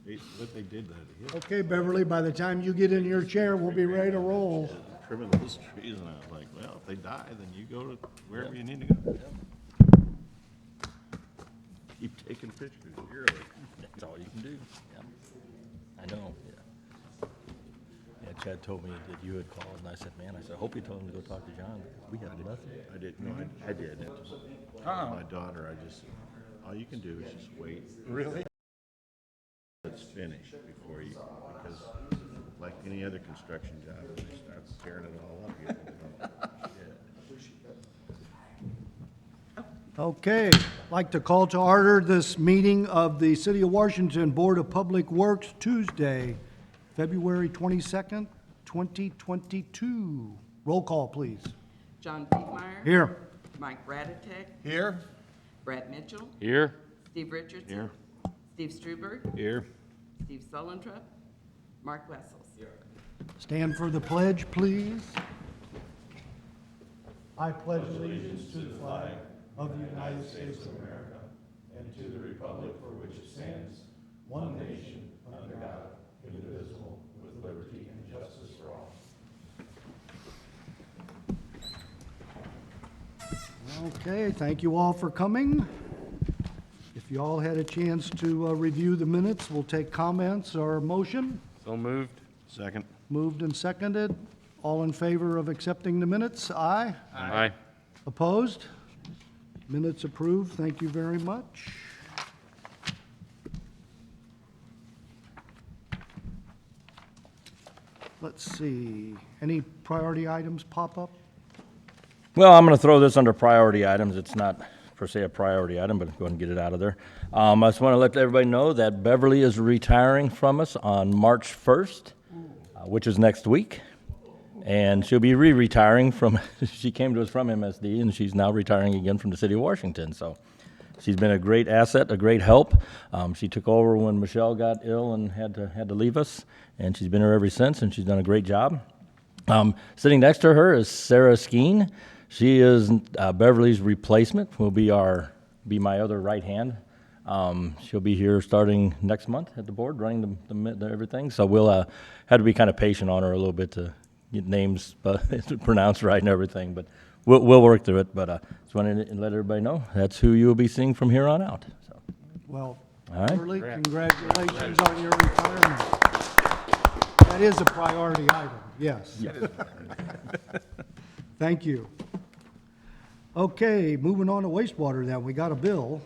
What they did that, Okay, Beverly, by the time you get in your chair, we'll be ready to roll. trimming those trees, and I was like, well, if they die, then you go to wherever you need to go. Keep taking pictures, really. That's all you can do. Yeah. I know, yeah. Yeah, Chad told me that you had called, and I said, man, I hope you told him to go talk to John. We have nothing. I did, no, I did. It was my daughter, all you can do is just wait. Really? It's finished before you, because like any other construction job, when they start tearing it all up, you don't. Okay, I'd like to call to order this meeting of the City of Washington Board of Public Works, Tuesday, February 22nd, 2022. Roll call, please. John Piedmeyer. Here. Mike Ratatek. Here? Brad Mitchell. Here? Steve Richardson. Here. Steve Struberg. Here. Steve Sullentrop. Mark Wessels. Stand for the pledge, please. I pledge allegiance to the flag of the United States of America and to the republic for which it stands, one nation, under God, indivisible, with liberty and justice for all. Okay, thank you all for coming. If you all had a chance to review the minutes, we'll take comments or motion. So moved. Second. Moved and seconded. All in favor of accepting the minutes? Aye. Aye. Opposed? Minutes approved. Thank you very much. Let's see, any priority items pop up? Well, I'm going to throw this under priority items. It's not per se a priority item, but go ahead and get it out of there. I just want to let everybody know that Beverly is retiring from us on March 1st, which is next week. And she'll be re-retiring from, she came to us from MSD, and she's now retiring again from the City of Washington. So she's been a great asset, a great help. She took over when Michelle got ill and had to leave us, and she's been here ever since, and she's done a great job. Sitting next to her is Sarah Skeen. She is Beverly's replacement, will be my other right hand. She'll be here starting next month at the board, running the everything. So we'll have to be kind of patient on her a little bit to get names pronounced right and everything. But we'll work through it. But just wanted to let everybody know that's who you will be seeing from here on out. So. Well, All right. Beverly, congratulations on your retirement. That is a priority item, yes. Thank you. Okay, moving on to wastewater then. We got a bill.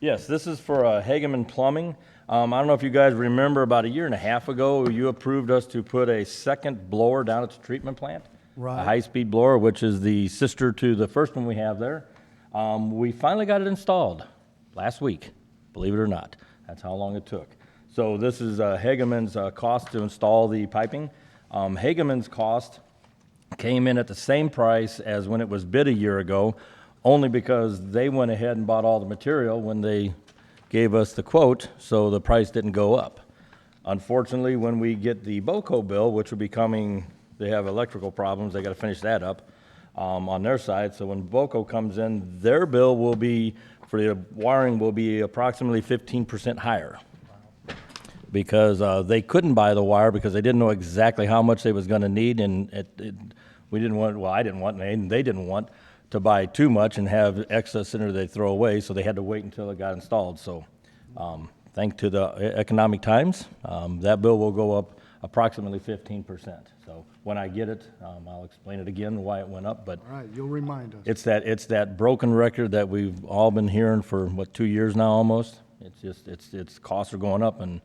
Yes, this is for Hegemon Plumbing. I don't know if you guys remember, about a year and a half ago, you approved us to put a second blower down at the treatment plant. Right. A high-speed blower, which is the sister to the first one we have there. We finally got it installed last week, believe it or not. That's how long it took. So this is Hegemon's cost to install the piping. Hegemon's cost came in at the same price as when it was bid a year ago, only because they went ahead and bought all the material when they gave us the quote, so the price didn't go up. Unfortunately, when we get the BOCO bill, which will be coming, they have electrical problems, they got to finish that up on their side. So when BOCO comes in, their bill will be, for the wiring, will be approximately 15% higher. Because they couldn't buy the wire because they didn't know exactly how much they was going to need, and we didn't want, well, I didn't want, and they didn't want to buy too much and have excess in there they throw away, so they had to wait until it got installed. So thanks to the economic times, that bill will go up approximately 15%. So when I get it, I'll explain it again why it went up. But All right, you'll remind us. it's that broken record that we've all been hearing for, what, 2 years now almost? It's just, it's costs are going up, and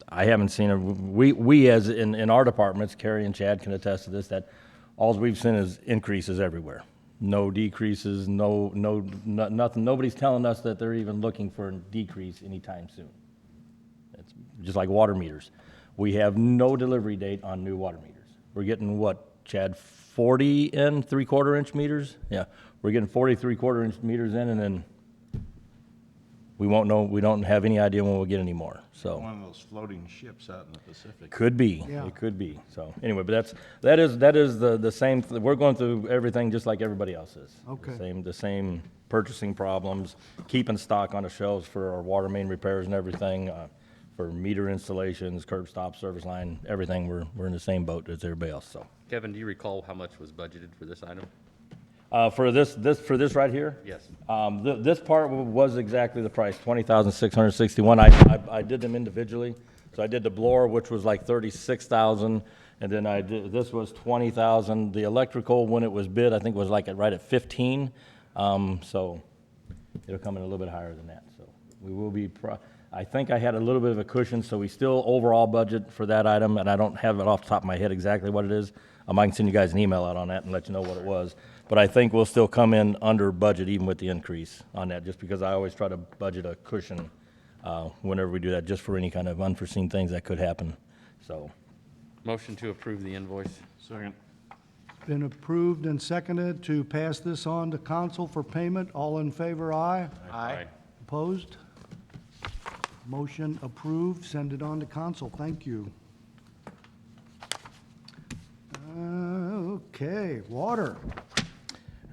I haven't seen it. We as in our departments, Carrie and Chad can attest to this, that all we've seen is increases everywhere. No decreases, nothing. Nobody's telling us that they're even looking for a decrease anytime soon. It's just like water meters. We have no delivery date on new water meters. We're getting what, Chad, 40 in 3/4 inch meters? Yeah, we're getting 40 3/4 inch meters in, and then we won't know. We don't have any idea when we'll get any more. So One of those floating ships out in the Pacific. could be. Yeah. It could be. So anyway, but that is the same. We're going through everything just like everybody else is. Okay. The same purchasing problems, keeping stock on the shelves for our water main repairs and everything. for meter installations, curb stop, service line, everything, we're in the same boat as everybody else, so. Kevin, do you recall how much was budgeted for this item? For this right here? Yes. This part was exactly the price, 20,661. I did them individually. So I did the blower, which was like 36,000, and then this was 20,000. The electrical, when it was bid, I think was like right at 15. So it'll come in a little bit higher than that. So we will be, I think I had a little bit of a cushion, so we still overall budget for that item, and I don't have it off the top of my head exactly what it is. I can send you guys an email out on that and let you know what it was. But I think we'll still come in under budget even with the increase on that, just because I always try to budget a cushion whenever we do that, just for any kind of unforeseen things that could happen. So, Motion to approve the invoice. Second. Been approved and seconded to pass this on to council for payment. All in favor, aye. Aye. Opposed? Motion approved. Send it on to council. Thank you. Okay, water.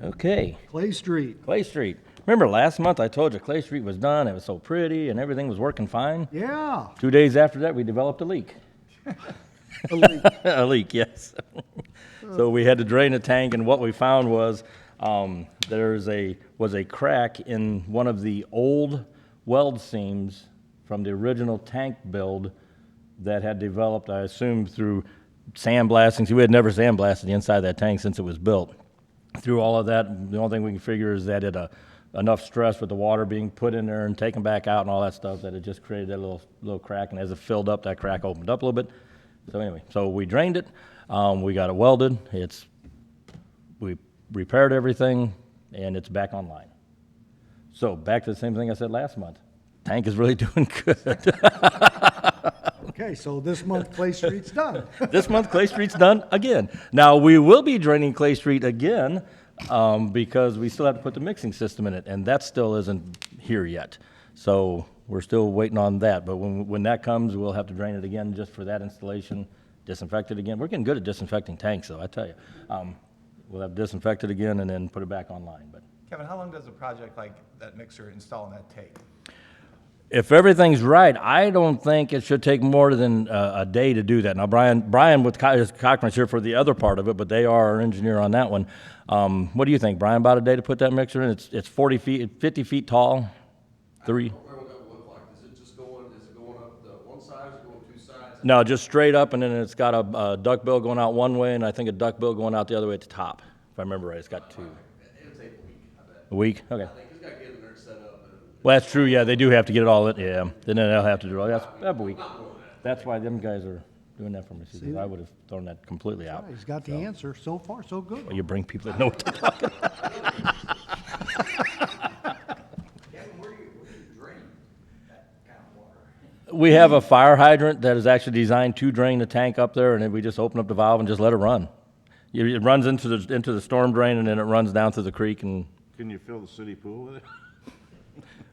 okay, Clay Street. Clay Street. Remember last month I told you Clay Street was done, it was so pretty, and everything was working fine? Yeah. 2 days after that, we developed a leak. A leak. A leak, yes. So we had to drain a tank, and what we found was was a crack in one of the old weld seams from the original tank build that had developed, I assume, through sandblasting. See, we had never sandblasted the inside of that tank since it was built. Through all of that, the only thing we can figure is that it enough stress with the water being put in there and taken back out and all that stuff that it just created that little crack, and as it filled up, that crack opened up a little bit. So anyway, so we drained it, we got it welded, we repaired everything, and it's back online. So back to the same thing I said last month. Tank is really doing good. Okay, so this month Clay Street's done. This month, Clay Street's done again. Now, we will be draining Clay Street again because we still have to put the mixing system in it, and that still isn't here yet. So we're still waiting on that, but when that comes, we'll have to drain it again just for that installation, disinfect it again. We're getting good at disinfecting tanks, though, I tell you. We'll have disinfected again and then put it back online. But Kevin, how long does a project like that mixer installing that take? if everything's right, I don't think it should take more than a day to do that. Now, Brian with Cochran's here for the other part of it, but they are our engineer on that one. What do you think, Brian, about a day to put that mixer in? It's 40 feet, 50 feet tall, three. I don't remember what that would look like. Is it going up the one side, or is it going two sides? No, just straight up, and then it's got a duck bill going out one way, and I think a duck bill going out the other way at the top. If I remember right, it's got two. It'll take a week, I bet. A week? Okay. I think it's got to get in there and set up. Well, that's true, yeah, they do have to get it all in, yeah. Then they'll have to do it all, that's a week. That's why them guys are doing that for me, because I would have thrown that completely out. He's got the answer. So far, so good. You bring people that know what they're talking about. Kevin, where do you drain that kind of water? We have a fire hydrant that is actually designed to drain the tank up there, and then we just open up the valve and just let it run. It runs into the storm drain, and then it runs down through the creek, and Can you fill the city pool with it?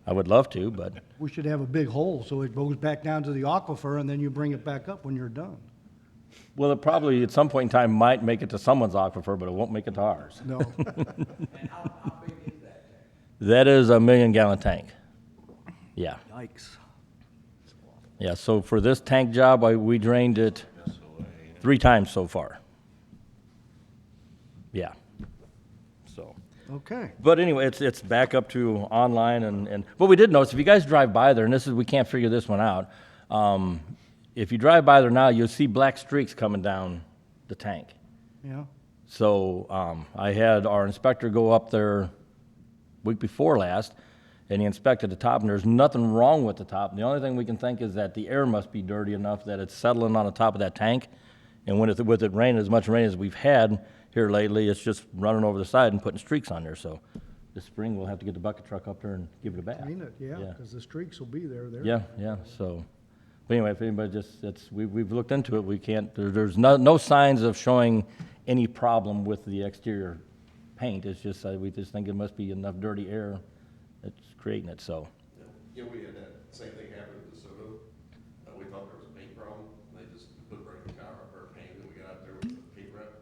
I would love to, but We should have a big hole so it goes back down to the aquifer and then you bring it back up when you're done. well, it probably at some point in time might make it to someone's aquifer, but it won't make it to ours. No. And how big is that tank? That is a 1 million gallon tank. Yeah, Yikes. yeah. So for this tank job, we drained it 3 times so far. Yeah. So. Okay. But anyway, it's back up to online, and what we did notice, if you guys drive by there, and we can't figure this one out, if you drive by there now, you'll see black streaks coming down the tank. Yeah. So I had our inspector go up there week before last, and he inspected the top, and there's nothing wrong with the top. The only thing we can think is that the air must be dirty enough that it's settling on the top of that tank, and with it raining, as much rain as we've had here lately, it's just running over the side and putting streaks on there. So this spring, we'll have to get the bucket truck up there and give it a bath. Clean it, yeah, Yeah. because the streaks will be there. Yeah, so, but anyway, if anybody we've looked into it, we can't, there's no signs of showing any problem with the exterior paint. It's just, we just think it must be enough dirty air that's creating it, so. Yeah, we had that same thing happen at DeSoto. We thought there was a paint problem. They just put brand new tile up or paint, and we got out there with the paint rep.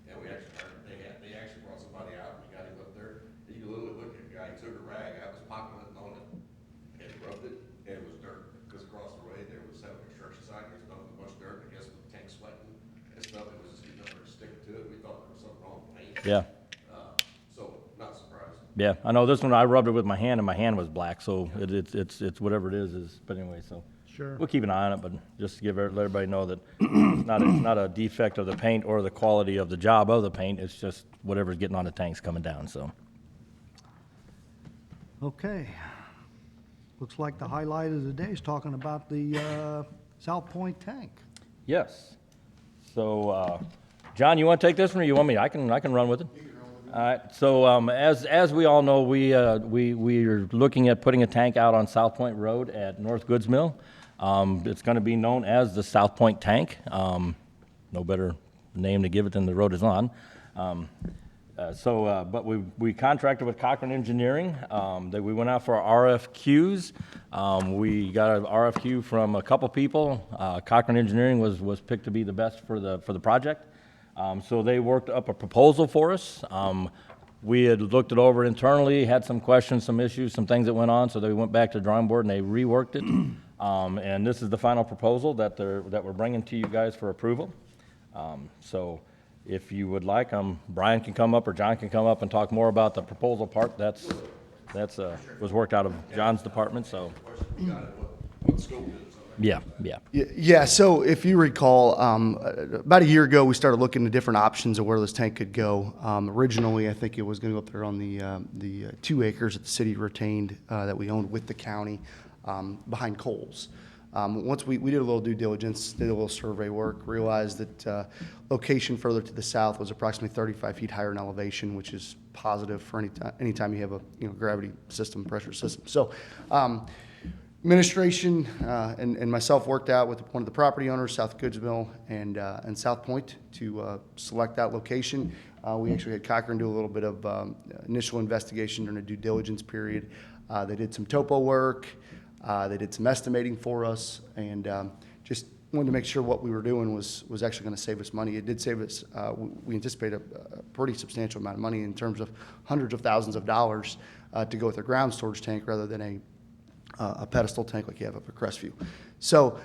And we actually, they actually brought somebody out and got him up there. And you can literally look at the guy, he took a rag out, was popping it on it, and rubbed it, and it was dirt. Because across the way, there was Yeah. So, not surprised. Yeah, I know this one, I rubbed it with my hand and my hand was black, so it's whatever it is, but anyway, so. Sure. We'll keep an eye on it, but just to let everybody know that it's not a defect of the paint or the quality of the job of the paint, it's just whatever's getting on the tanks coming down, so. Okay. Looks like the highlight of the day is talking about the South Point tank. Yes. So, John, you want to take this one, or you want me? I can run with it. All right. So, as we all know, we are looking at putting a tank out on South Point Road at North Goods Mill. It's going to be known as the South Point Tank. No better name to give it than the road is on. But we contracted with Cochran Engineering. We went out for RFQs. We got an RFQ from a couple people. Cochran Engineering was picked to be the best for the project. So they worked up a proposal for us. We had looked it over internally, had some questions, some issues, some things that went on, so they went back to the drawing board and they reworked it. And this is the final proposal that we're bringing to you guys for approval. So if you would like, Brian can come up or John can come up and talk more about the proposal part. That's was worked out of John's department, so. What the scope is. Yeah. Yeah, so if you recall, about a year ago, we started looking at different options of where this tank could go. Originally, I think it was going to go up there on the 2 acres that the city retained that we owned with the county behind Coles. Once we did a little due diligence, did a little survey work, realized that location further to the south was approximately 35 feet higher in elevation, which is positive for any time you have a gravity system, pressure system. So administration and myself worked out with one of the property owners, South Goods Mill and South Point, to select that location. We actually had Cochran do a little bit of initial investigation during a due diligence period. They did some topo work. They did some estimating for us, and just wanted to make sure what we were doing was actually going to save us money. It did save us, we anticipate a pretty substantial amount of money in terms of hundreds of thousands of dollars to go with a ground storage tank rather than a pedestal tank like you have up at Crestview. So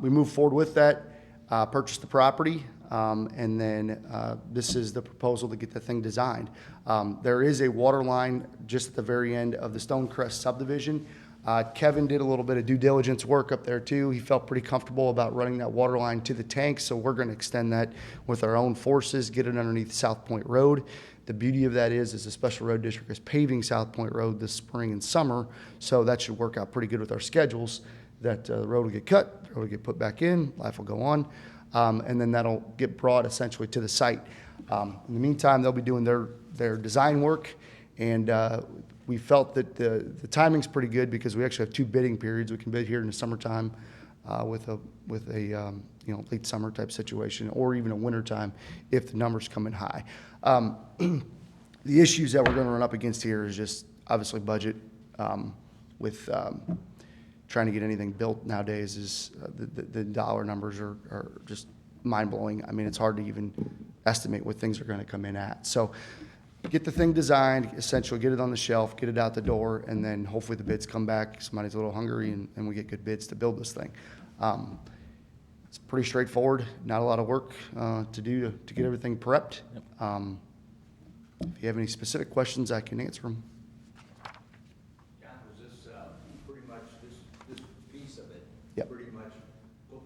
we moved forward with that, purchased the property, and then this is the proposal to get the thing designed. There is a water line just at the very end of the Stonecrest subdivision. Kevin did a little bit of due diligence work up there too. He felt pretty comfortable about running that water line to the tank, so we're going to extend that with our own forces, get it underneath South Point Road. The beauty of that is the Special Road District is paving South Point Road this spring and summer, so that should work out pretty good with our schedules, that the road will get cut, the road will get put back in, life will go on, and then that'll get brought essentially to the site. In the meantime, they'll be doing their design work, and we felt that the timing's pretty good because we actually have 2 bidding periods. We can bid here in the summertime with a late summer type situation, or even a winter time if the numbers come in high. The issues that we're going to run up against here is just obviously budget. With trying to get anything built nowadays is the dollar numbers are just mind blowing. I mean, it's hard to even estimate what things are going to come in at. So get the thing designed, essentially get it on the shelf, get it out the door, and then hopefully the bids come back. Somebody's a little hungry, and we get good bids to build this thing. It's pretty straightforward, not a lot of work to do to get everything prepped. If you have any specific questions, I can answer them. John, was this pretty much, this piece of it, Yep. pretty much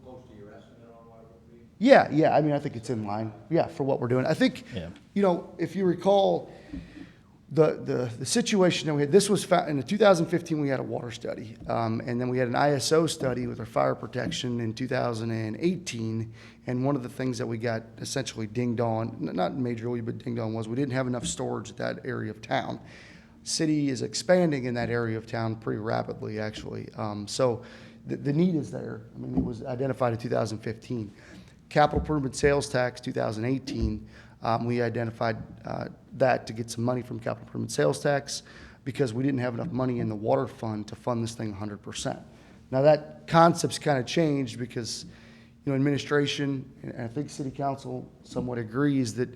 close to your estimate on what it would be? Yeah, I mean, I think it's in line, for what we're doing. I think, Yeah. If you recall, the situation that we had, this was in 2015, we had a water study. And then we had an ISO study with our fire protection in 2018. And one of the things that we got essentially dinged on, not majorly, but dinged on, was we didn't have enough storage at that area of town. City is expanding in that area of town pretty rapidly, actually. So the need is there. I mean, it was identified in 2015. Capital improvement sales tax, 2018, we identified that to get some money from capital improvement sales tax because we didn't have enough money in the water fund to fund this thing 100%. Now that concept's kind of changed because, administration, and I think city council somewhat agrees that,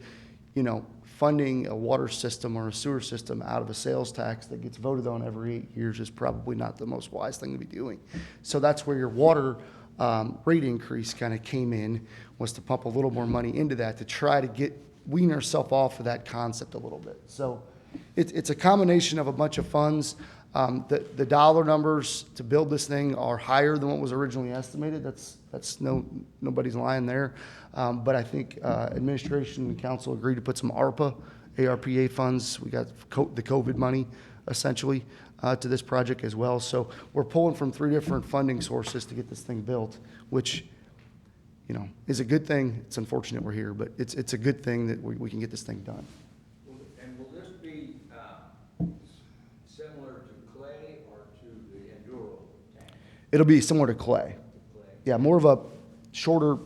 funding a water system or a sewer system out of a sales tax that gets voted on every 8 years is probably not the most wise thing to be doing. So that's where your water rate increase kind of came in, was to pump a little more money into that to try to get wean ourselves off of that concept a little bit. So it's a combination of a bunch of funds. The dollar numbers to build this thing are higher than what was originally estimated. That's nobody's lying there. But I think administration and council agreed to put some ARPA funds. We got the COVID money essentially to this project as well. So we're pulling from 3 different funding sources to get this thing built, which, you know, is a good thing. It's unfortunate we're here, but it's a good thing that we can get this thing done. And will this be similar to clay or to the Enduro tank? It'll be similar to clay. Yeah, more of a shorter,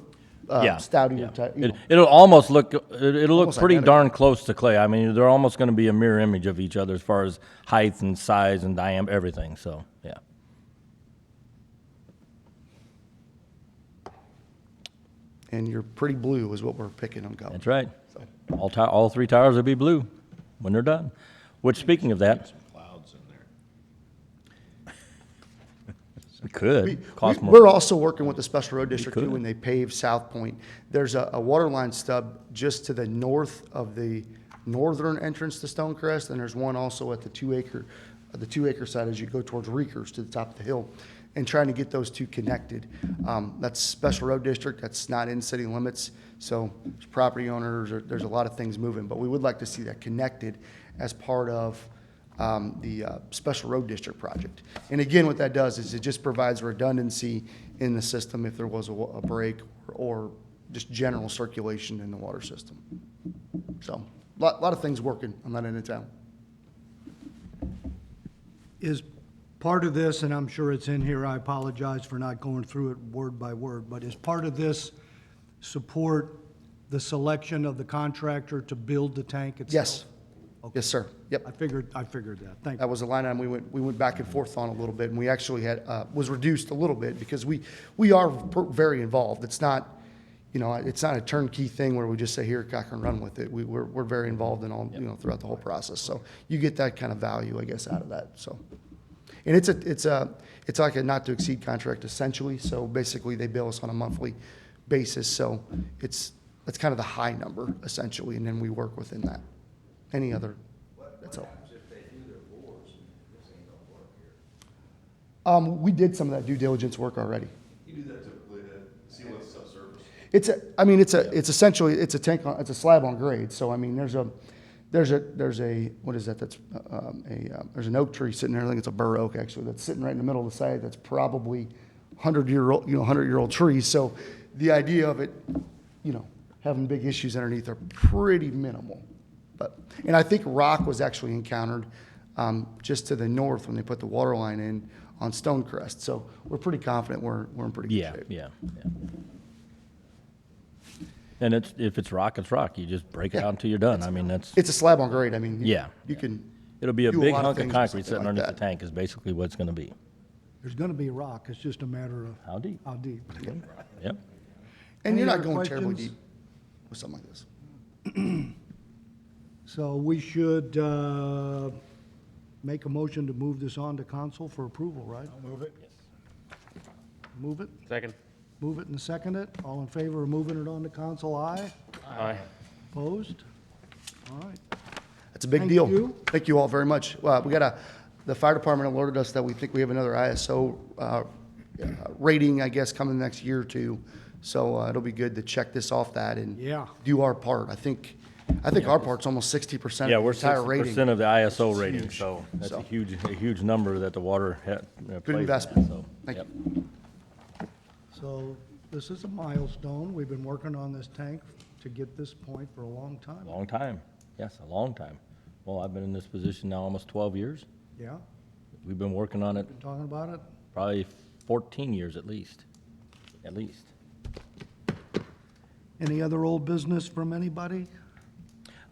Yeah, stoutier yeah. type. It'll almost look, it'll look Almost pretty identical. darn close to clay. I mean, they're almost gonna be a mirror image of each other as far as height and size and diameter, everything, so, yeah. And you're pretty blue is what we're picking on going. That's right. All 3 towers will be blue when they're done. Which, speaking of that, Some clouds in there. we could, cost more. We're also working with the Special Road District too could. when they pave South Point. There's a water line stub just to the north of the northern entrance to Stonecrest, and there's one also at the 2 acre side as you go towards Reekers to the top of the hill, and trying to get those two connected. That's Special Road District, that's not in city limits, so there's property owners, there's a lot of things moving, but we would like to see that connected as part of the Special Road District project. And again, what that does is it just provides redundancy in the system if there was a break or just general circulation in the water system. So, a lot of things working on that end of town. Is part of this, and I'm sure it's in here, I apologize for not going through it word by word, but is part of this support the selection of the contractor to build the tank itself? Yes. Yes, sir. Yep. I figured that. Thank you. That was a line item we went back and forth on a little bit, and we actually had, was reduced a little bit because we are very involved. It's not, you know, it's not a turnkey thing where we just say, here, cock and run with it. We're very involved in all, you know, throughout the whole process. So you get that kind of value, I guess, out of that, so. And it's like a not to exceed contract essentially, so basically they bill us on a monthly basis, so that's kind of the high number essentially, and then we work within that. Any other, that's all. We did some of that due diligence work already. You do that typically to see what's subsurface. It's essentially, it's a tank, it's a slab on grade, so I mean, there's a, what is that, that's, there's an oak tree sitting there, I think it's a bur oak actually, that's sitting right in the middle of the site, that's probably 100-year-old tree, so the idea of it, you know, having big issues underneath are pretty minimal. But, and I think rock was actually encountered just to the north when they put the water line in on Stonecrest. So we're pretty confident we're in pretty good shape. Yeah. And if it's rock, it's rock. You just break it out until you're done. I mean, that's, It's a slab on grade. I mean, Yeah. you can. it'll be a do big lot hunk of things with concrete something sitting like underneath the that. tank is basically what it's gonna be. There's gonna be rock, it's just a matter of How deep? how deep. Yep. And Any you're not other going terribly questions? deep with something like this. So we should make a motion to move this on to council for approval, right? I'll move it. Move it? Second? Move it and second it. All in favor of moving it on to council, aye? Aye. Opposed? All right. That's a big Thank deal. you. Thank you all very much. We got the fire department alerted us that we think we have another ISO rating, I guess, coming the next year or two. So it'll be good to check this off that and Yeah. do our part. I think our part's almost 60% Yeah, of the we're entire rating. 60% of the ISO It's rating, huge. so that's So. a huge number that the water plays in that, investment. so, Thank yep. you. So this is a milestone. We've been working on this tank to get this point for a long time. Long time, yes, a long time. Well, I've been in this position now almost 12 years. Yeah, We've been working on it been talking about it? probably 14 years at least. Any other old business from anybody?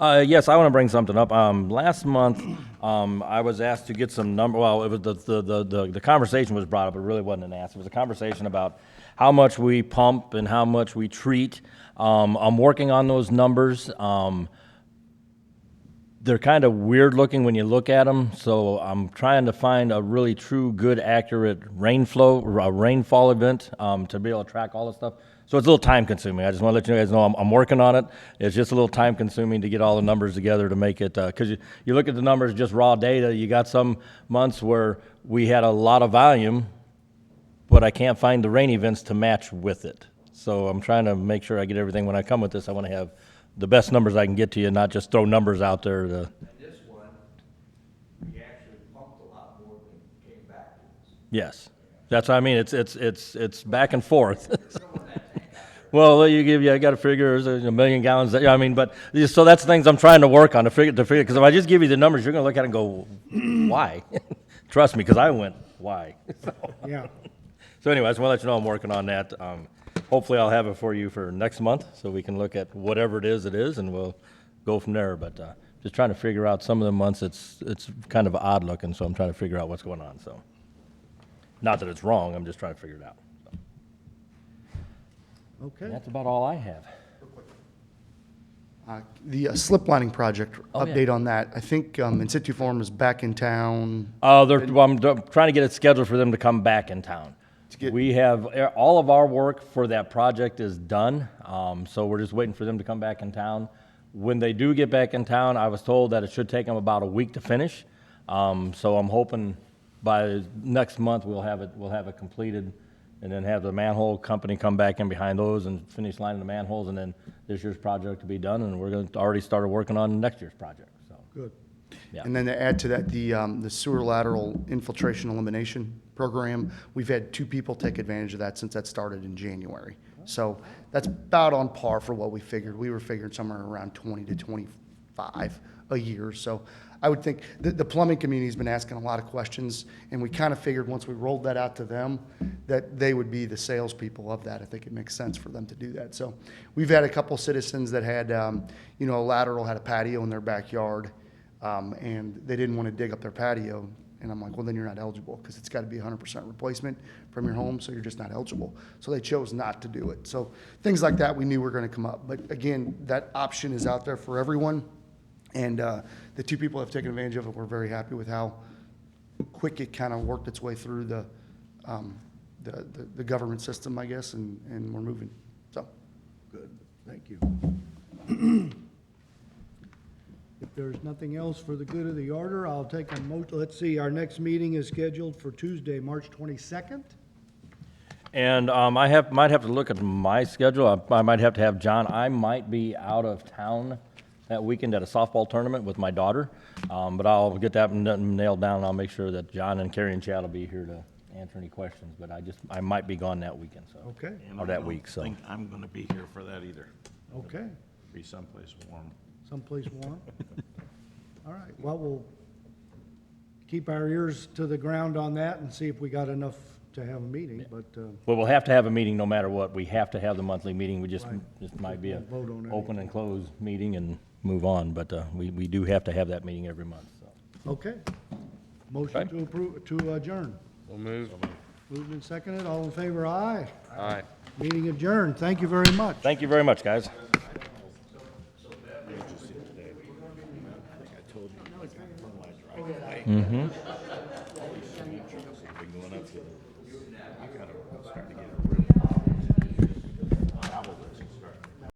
Yes, I want to bring something up. Last month, I was asked to get some well, it was the conversation was brought up, it really wasn't an ask. It was a conversation about how much we pump and how much we treat. I'm working on those numbers. they're kind of weird looking when you look at them, so I'm trying to find a really true, good, accurate rainfall event to be able to track all this stuff. So it's a little time consuming. I just want to let you guys know I'm working on it. It's just a little time consuming to get all the numbers together to make it, because you look at the numbers, just raw data, you got some months where we had a lot of volume, but I can't find the rain events to match with it. So I'm trying to make sure I get everything. When I come with this, I want to have the best numbers I can get to you, not just throw numbers out there. And this one, we actually pumped a lot more than came back to us. Yes, that's what I mean. It's back and forth. Well, I got to figure there's a million gallons. I mean, but so that's the things I'm trying to work on to figure. Because if I just give you the numbers, you're going to look at it and go, why? Trust me, because I went, why? Yeah. So anyway, I just want to let you know I'm working on that. Hopefully I'll have it for you for next month, so we can look at whatever it is, and we'll go from there. But just trying to figure out some of the months, it's kind of odd looking, so I'm trying to figure out what's going on. So, not that it's wrong, I'm just trying to figure it out. So. Okay. And that's about all I have. The slip lining project, Oh, yeah. update on that. I think In Situ Forum is back in town. Well, I'm trying to get it scheduled for them to come back in town. get- We have, all of our work for that project is done, so we're just waiting for them to come back in town. When they do get back in town, I was told that it should take them about a week to finish. So I'm hoping by next month we'll have it completed, and then have the manhole company come back in behind those and finish lining the manholes, and then this year's project to be done, and we're going to already started working on next year's project, so. Good. Yeah. And then to add to that, the sewer lateral infiltration elimination program, we've had 2 people take advantage of that since that started in January. So that's about on par for what we figured. We were figuring somewhere around 20 to 25 a year. So I would think the plumbing community's been asking a lot of questions, and we kind of figured once we rolled that out to them, that they would be the salespeople of that. I think it makes sense for them to do that. So we've had a couple citizens that had, Lateral had a patio in their backyard, and they didn't want to dig up their patio. And I'm like, well, then you're not eligible, because it's got to be 100% replacement from your home, so you're just not eligible. So they chose not to do it. So things like that we knew were going to come up. But again, that option is out there for everyone. And the 2 people have taken advantage of it. We're very happy with how quick it kind of worked its way through the government system, I guess, and we're moving. So, Good, thank you. If there's nothing else for the good of the order, I'll take a let's see, our next meeting is scheduled for Tuesday, March 22nd. And I might have to look at my schedule. I might have to have John. I might be out of town that weekend at a softball tournament with my daughter, but I'll get that nailed down, and I'll make sure that John and Carrie and Chad will be here to answer any questions. But I might be gone that weekend, so. Okay, And Or I that don't week, so. think I'm gonna be here for that either. okay. Be someplace warm. Someplace warm. All right, well, we'll keep our ears to the ground on that and see if we got enough to have a meeting, but, Well, we'll have to have a meeting no matter what. We have to have the monthly meeting. We just, Right. just might be a Vote on open and close meeting and move on, but we do have to have that meeting every month, so. okay. Motion Okay. to approve, to adjourn. We'll move. Moved and seconded, all in favor, aye. Aye. Meeting adjourned, thank you very much. Thank you very much, guys. Been going up to, I gotta start to get a